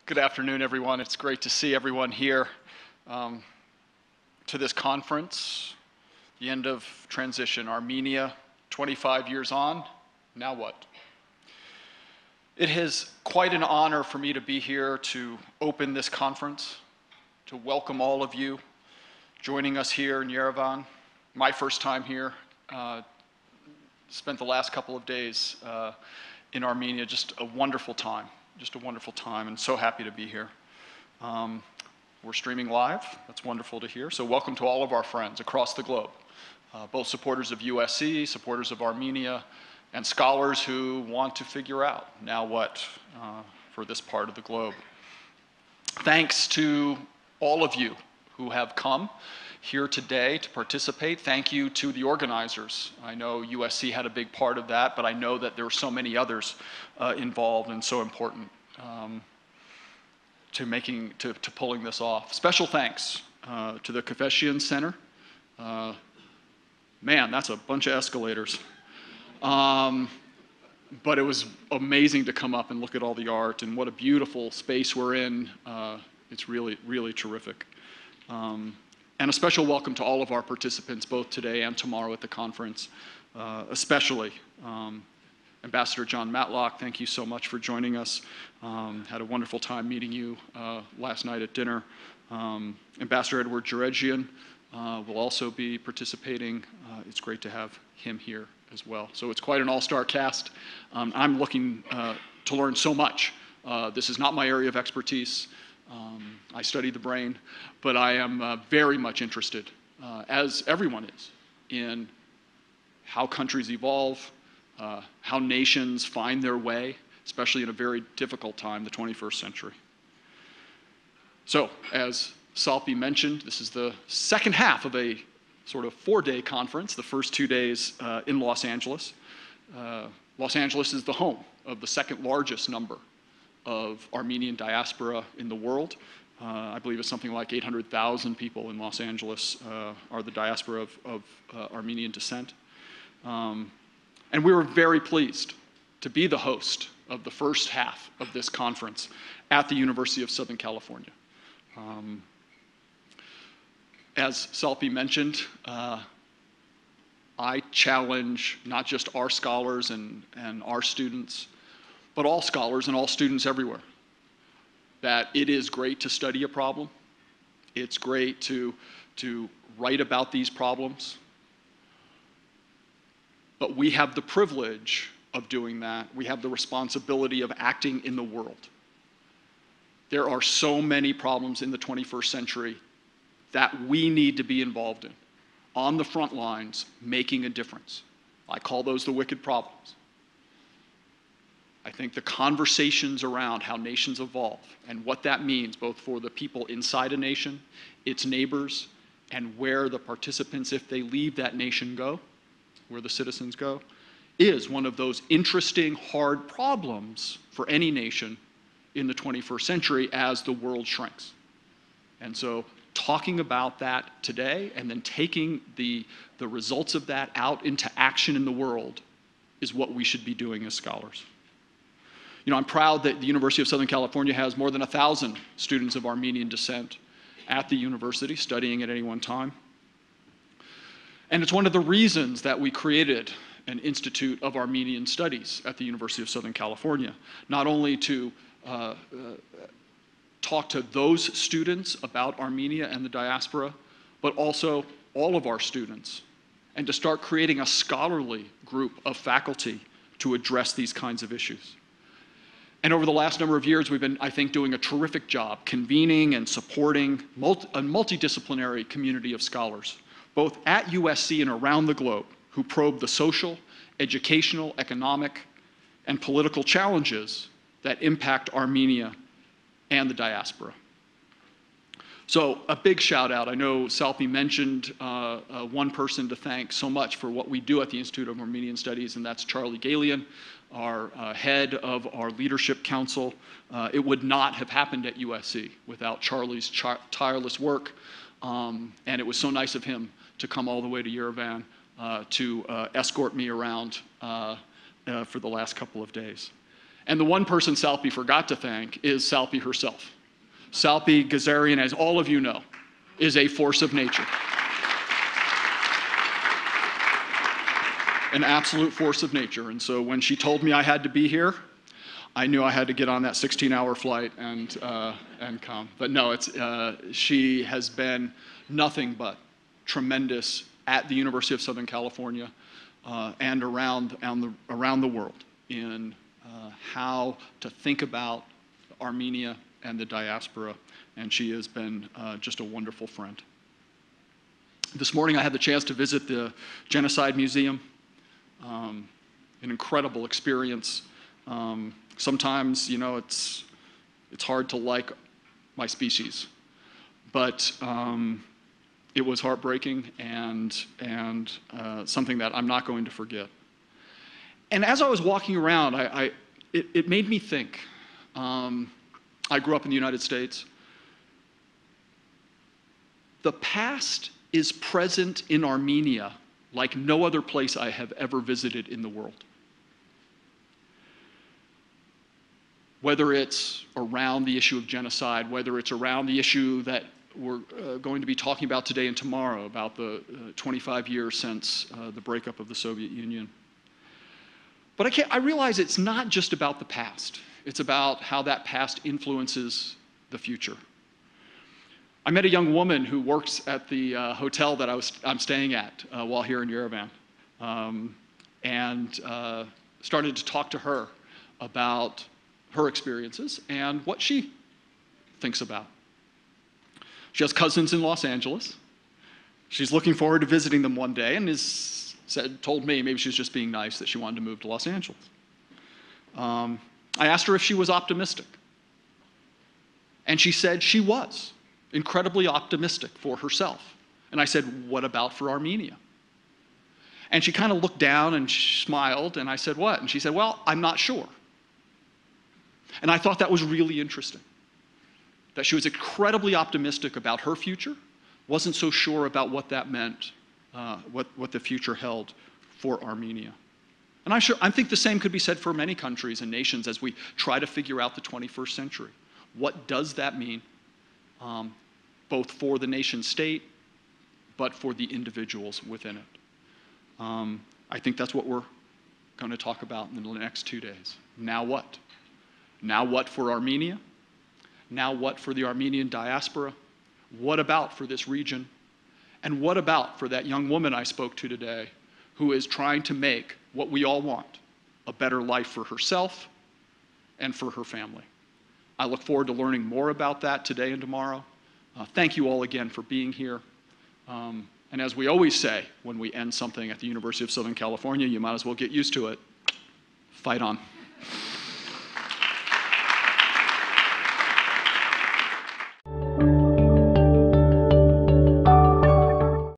Good afternoon, everyone. It's great to see everyone here to this conference, the end of transition. Armenia, 25 years on, now what? It is quite an honor for me to be here to open this conference, to welcome all of you joining us here in Yerevan. My first time here, spent the last couple of days in Armenia, just a wonderful time. And so happy to be here. We're streaming live, that's wonderful to hear. So welcome to all of our friends across the globe, both supporters of USC, supporters of Armenia, and scholars who want to figure out now what for this part of the globe. Thanks to all of you who have come here today to participate. Thank you to the organizers. I know USC had a big part of that, but I know that there were so many others involved and so important to pulling this off. Special thanks to the Confession Center. Man, that's a bunch of escalators. But it was amazing to come up and look at all the art and what a beautiful space we're in. It's really, really terrific. And a special welcome to all of our participants, both today and tomorrow at the conference, especially Ambassador John Matlock. Thank you so much for joining us. Had a wonderful time meeting you last night at dinner. Ambassador Edward Jeregian will also be participating. It's great to have him here as well. So it's quite an all-star cast. I'm looking to learn so much. This is not my area of expertise. I study the brain, but I am very much interested, as everyone is, in how countries evolve, how nations find their way, especially in a very difficult time, the 21st century. So, as Salpi mentioned, this is the second half of a sort of 4-day conference, the first 2 days in Los Angeles. Los Angeles is the home of the second largest number of Armenian diaspora in the world. I believe it's something like 800,000 people in Los Angeles are the diaspora of Armenian descent. And we were very pleased to be the host of the first half of this conference at the University of Southern California. As Salpi mentioned, I challenge not just our scholars and our students, but all scholars and all students everywhere, that it is great to study a problem. It's great to write about these problems. But we have the privilege of doing that. We have the responsibility of acting in the world. There are so many problems in the 21st century that we need to be involved in, on the front lines, making a difference. I call those the wicked problems. I think the conversations around how nations evolve and what that means both for the people inside a nation, its neighbors, and where the participants, if they leave that nation, go, where the citizens go, is one of those interesting, hard problems for any nation in the 21st century as the world shrinks. And so talking about that today and then taking the results of that out into action in the world is what we should be doing as scholars. You know, I'm proud that the University of Southern California has more than 1,000 students of Armenian descent at the university studying at any one time. And it's one of the reasons that we created an Institute of Armenian Studies at the University of Southern California, not only to talk to those students about Armenia and the diaspora, but also all of our students, and to start creating a scholarly group of faculty to address these kinds of issues. And over the last number of years, we've been, I think, doing a terrific job convening and supporting a multidisciplinary community of scholars, both at USC and around the globe, who probe the social, educational, economic, and political challenges that impact Armenia and the diaspora. So a big shout out. I know Salpi mentioned one person to thank so much for what we do at the Institute of Armenian Studies, and that's Charlie Galian, our head of our leadership council. It would not have happened at USC without Charlie's tireless work, and it was so nice of him to come all the way to Yerevan to escort me around for the last couple of days. And the one person Salpi forgot to thank is Salpi herself. Salpi Gazarian, as all of you know, is a force of nature. An absolute force of nature. And so when she told me I had to be here, I knew I had to get on that 16-hour flight and come. But no, she has been nothing but tremendous at the University of Southern California and around the world in how to think about Armenia and the diaspora, and she has been just a wonderful friend. This morning I had the chance to visit the Genocide Museum, an incredible experience. Sometimes, you know, it's hard to like my species, but it was heartbreaking and something that I'm not going to forget. And as I was walking around, it made me think. I grew up in the United States. The past is present in Armenia like no other place I have ever visited in the world. Whether it's around the issue of genocide, whether it's around the issue that we're going to be talking about today and tomorrow, about the 25 years since the breakup of the Soviet Union. But I realize it's not just about the past. It's about how that past influences the future. I met a young woman who works at the hotel that I'm staying at while here in Yerevan, and started to talk to her about her experiences and what she thinks about. She has cousins in Los Angeles. She's looking forward to visiting them one day and told me, maybe she was just being nice, that she wanted to move to Los Angeles. I asked her if she was optimistic. And she said she was incredibly optimistic for herself. And I said, what about for Armenia? And she kind of looked down and smiled, and I said, what? And she said, well, I'm not sure. And I thought that was really interesting, that she was incredibly optimistic about her future, wasn't so sure about what that meant, what the future held for Armenia. And I think the same could be said for many countries and nations as we try to figure out the 21st century. What does that mean, both for the nation state, but for the individuals within it? I think that's what we're going to talk about in the next 2 days. Now what? Now what for Armenia? Now what for the Armenian diaspora? What about for this region? And what about for that young woman I spoke to today who is trying to make what we all want, a better life for herself and for her family? I look forward to learning more about that today and tomorrow. Thank you all again for being here. And as we always say when we end something at the University of Southern California, you might as well get used to it. Fight on.